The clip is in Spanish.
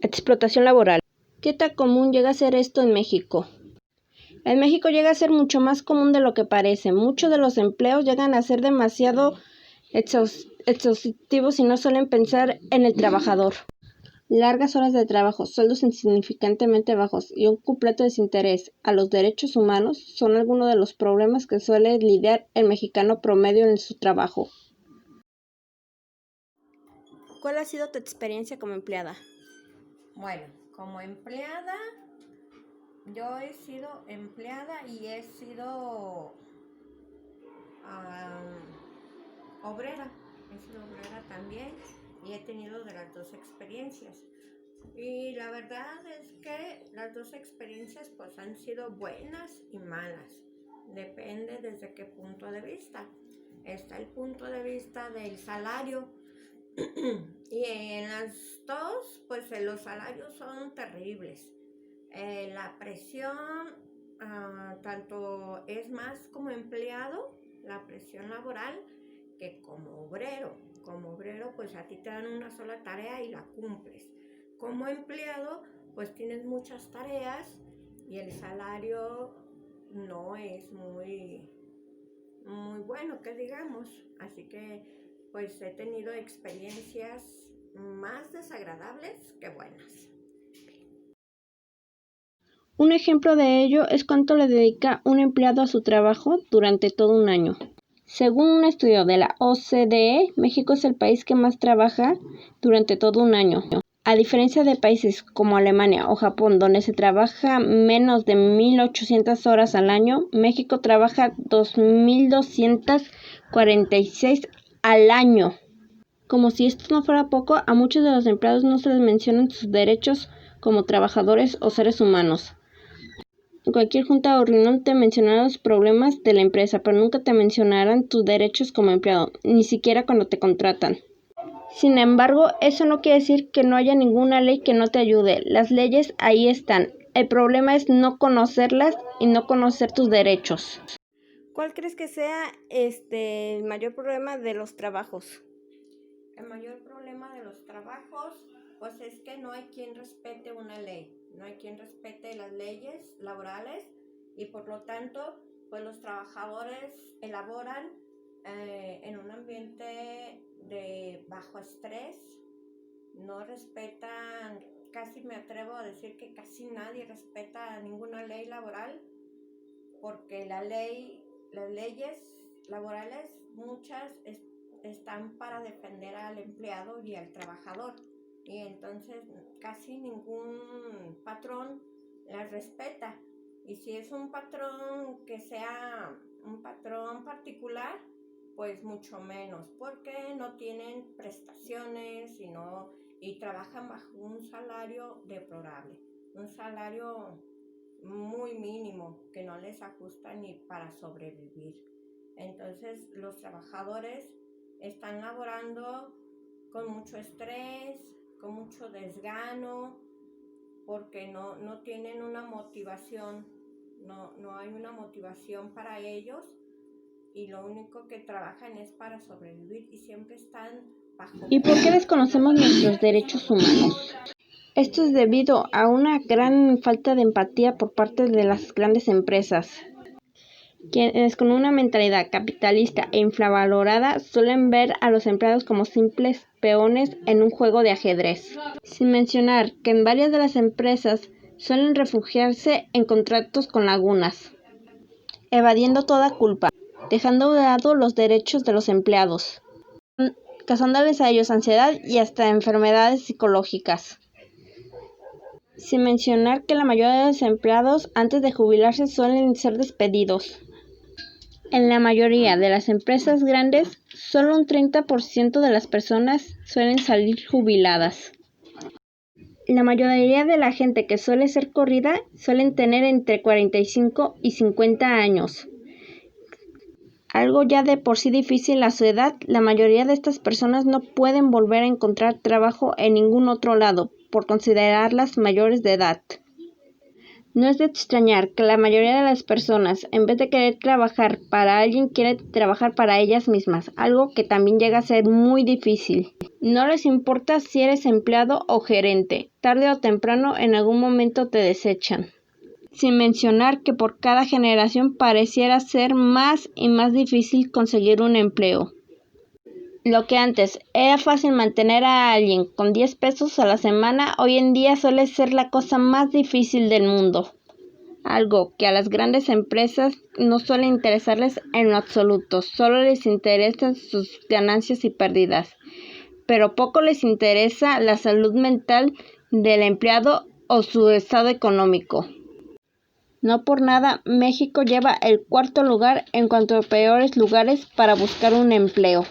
Explotación laboral. ¿Qué tan común llega a ser esto en México? En México llega a ser mucho más común de lo que parece. Muchos de los empleos llegan a ser demasiado exhaustivos y no suelen pensar en el trabajador. Largas horas de trabajo, sueldos insignificantemente bajos y un completo desinterés a los derechos humanos son algunos de los problemas que suele lidiar el mexicano promedio en su trabajo. ¿Cuál ha sido tu experiencia como empleada? Bueno, como empleada, yo he sido empleada y he sido obrera. He sido obrera también y he tenido de las dos experiencias. Y la verdad es que las dos experiencias pues han sido buenas y malas. Depende desde qué punto de vista. Está el punto de vista del salario. Y en las dos, pues los salarios son terribles. La presión, tanto es más como empleado, la presión laboral, que como obrero. Como obrero, pues a ti te dan una sola tarea y la cumples. Como empleado, pues tienes muchas tareas y el salario no es muy bueno, que digamos. Así que pues he tenido experiencias más desagradables que buenas. Un ejemplo de ello es cuánto le dedica un empleado a su trabajo durante todo un año. Según un estudio de la OCDE, México es el país que más trabaja durante todo un año. A diferencia de países como Alemania o Japón, donde se trabaja menos de 1.800 horas al año, México trabaja 2.246 al año. Como si esto no fuera poco, a muchos de los empleados no se les mencionan sus derechos como trabajadores o seres humanos. En cualquier junta o reunión te mencionarán los problemas de la empresa, pero nunca te mencionarán tus derechos como empleado, ni siquiera cuando te contratan. Sin embargo, eso no quiere decir que no haya ninguna ley que no te ayude. Las leyes ahí están. El problema es no conocerlas y no conocer tus derechos. ¿Cuál crees que sea el mayor problema de los trabajos? El mayor problema de los trabajos, pues es que no hay quien respete una ley, no hay quien respete las leyes laborales y por lo tanto, pues los trabajadores elaboran en un ambiente de bajo estrés, no respetan, casi me atrevo a decir que casi nadie respeta ninguna ley laboral, porque las leyes laborales, muchas están para defender al empleado y al trabajador, y entonces casi ningún patrón las respeta. Y si es un patrón que sea un patrón particular, pues mucho menos, porque no tienen prestaciones y trabajan bajo un salario deplorable, un salario muy mínimo que no les ajusta ni para sobrevivir. Entonces los trabajadores están laborando con mucho estrés, con mucho desgano, porque no tienen una motivación, no hay una motivación para ellos y lo único que trabajan es para sobrevivir y siempre están bajo. ¿Y por qué desconocemos nuestros derechos humanos? Esto es debido a una gran falta de empatía por parte de las grandes empresas, quienes con una mentalidad capitalista e infravalorada suelen ver a los empleados como simples peones en un juego de ajedrez. Sin mencionar que en varias de las empresas suelen refugiarse en contratos con lagunas, evadiendo toda culpa, dejando de lado los derechos de los empleados, causándoles a ellos ansiedad y hasta enfermedades psicológicas. Sin mencionar que la mayoría de los empleados antes de jubilarse suelen ser despedidos. En la mayoría de las empresas grandes, solo un 30% de las personas suelen salir jubiladas. La mayoría de la gente que suele ser corrida suelen tener entre 45 y 50 años. Algo ya de por sí difícil a su edad, la mayoría de estas personas no pueden volver a encontrar trabajo en ningún otro lado, por considerarlas mayores de edad. No es de extrañar que la mayoría de las personas, en vez de querer trabajar para alguien, quieren trabajar para ellas mismas, algo que también llega a ser muy difícil. No les importa si eres empleado o gerente, tarde o temprano en algún momento te desechan. Sin mencionar que por cada generación pareciera ser más y más difícil conseguir un empleo. Lo que antes era fácil mantener a alguien con 10 pesos a la semana, hoy en día suele ser la cosa más difícil del mundo. Algo que a las grandes empresas no suele interesarles en lo absoluto, solo les interesan sus ganancias y pérdidas. Pero poco les interesa la salud mental del empleado o su estado económico. No por nada, México lleva el 4º lugar en cuanto a peores lugares para buscar un empleo.